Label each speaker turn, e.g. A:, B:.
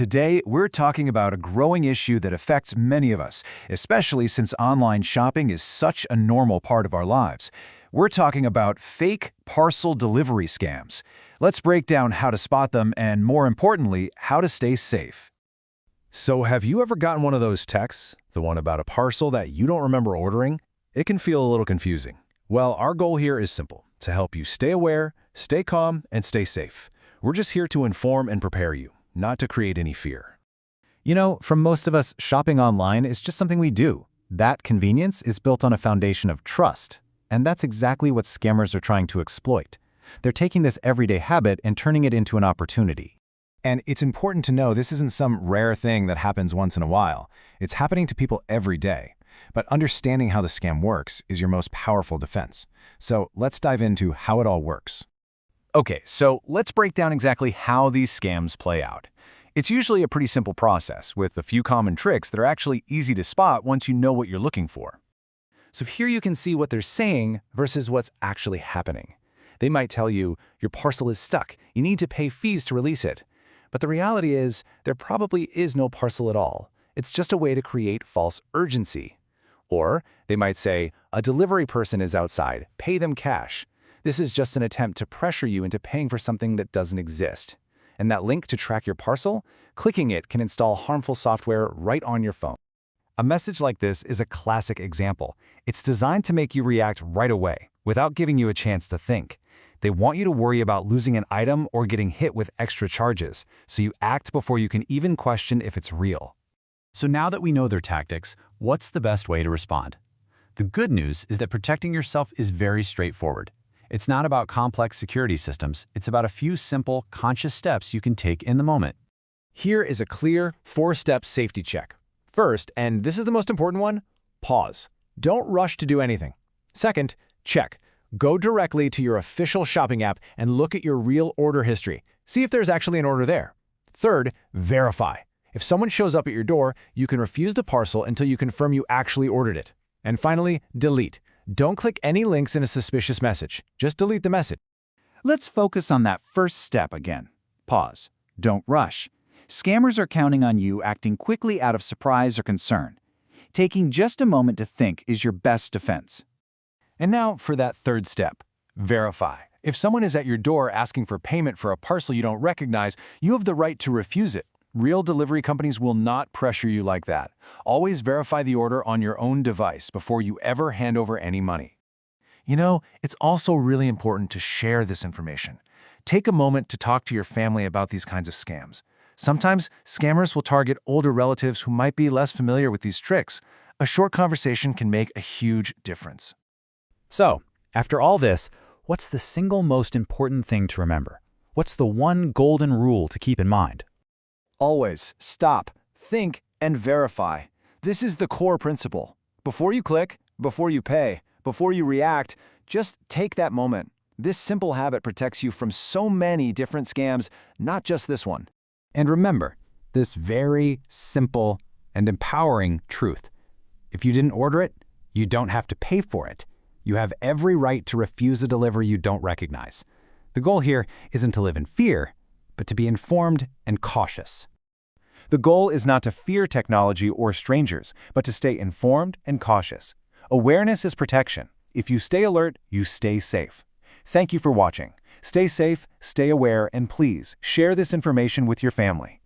A: Today, we're talking about a growing issue that affects many of us, especially since online shopping is such a normal part of our lives. We're talking about fake parcel delivery scams. Let's break down how to spot them and, more importantly, how to stay safe.
B: So have you ever gotten one of those texts, the one about a parcel that you don't remember ordering? It can feel a little confusing. Well, our goal here is simple, to help you stay aware, stay calm, and stay safe. We're just here to inform and prepare you, not to create any fear.
C: You know, for most of us, shopping online is just something we do. That convenience is built on a foundation of trust, and that's exactly what scammers are trying to exploit. They're taking this everyday habit and turning it into an opportunity.
D: And it's important to know this isn't some rare thing that happens once in a while. It's happening to people every day. But understanding how the scam works is your most powerful defense. So let's dive into how it all works.
A: Okay, so let's break down exactly how these scams play out. It's usually a pretty simple process, with a few common tricks that are actually easy to spot once you know what you're looking for.
B: So here you can see what they're saying versus what's actually happening. They might tell you, your parcel is stuck, you need to pay fees to release it. But the reality is, there probably is no parcel at all. It's just a way to create false urgency. Or they might say, a delivery person is outside, pay them cash. This is just an attempt to pressure you into paying for something that doesn't exist. And that link to track your parcel, clicking it can install harmful software right on your phone.
C: A message like this is a classic example. It's designed to make you react right away, without giving you a chance to think. They want you to worry about losing an item or getting hit with extra charges, so you act before you can even question if it's real.
E: So now that we know their tactics, what's the best way to respond? The good news is that protecting yourself is very straightforward. It's not about complex security systems, it's about a few simple, conscious steps you can take in the moment.
B: Here is a clear, 4-step safety check. First, and this is the most important one, pause. Don't rush to do anything. Second, check. Go directly to your official shopping app and look at your real order history. See if there's actually an order there. Third, verify. If someone shows up at your door, you can refuse the parcel until you confirm you actually ordered it. And finally, delete. Don't click any links in a suspicious message. Just delete the message.
A: Let's focus on that first step again. Pause. Don't rush. Scammers are counting on you acting quickly out of surprise or concern. Taking just a moment to think is your best defense.
B: And now for that third step, verify. If someone is at your door asking for payment for a parcel you don't recognize, you have the right to refuse it. Real delivery companies will not pressure you like that. Always verify the order on your own device before you ever hand over any money. You know, it's also really important to share this information. Take a moment to talk to your family about these kinds of scams. Sometimes, scammers will target older relatives who might be less familiar with these tricks. A short conversation can make a huge difference.
E: So, after all this, what's the single most important thing to remember? What's the one golden rule to keep in mind?
D: Always stop, think, and verify. This is the core principle. Before you click, before you pay, before you react, just take that moment. This simple habit protects you from so many different scams, not just this one.
C: And remember, this very simple and empowering truth. If you didn't order it, you don't have to pay for it. You have every right to refuse a delivery you don't recognize. The goal here isn't to live in fear, but to be informed and cautious.
B: The goal is not to fear technology or strangers, but to stay informed and cautious. Awareness is protection. If you stay alert, you stay safe. Thank you for watching. Stay safe, stay aware, and please share this information with your family.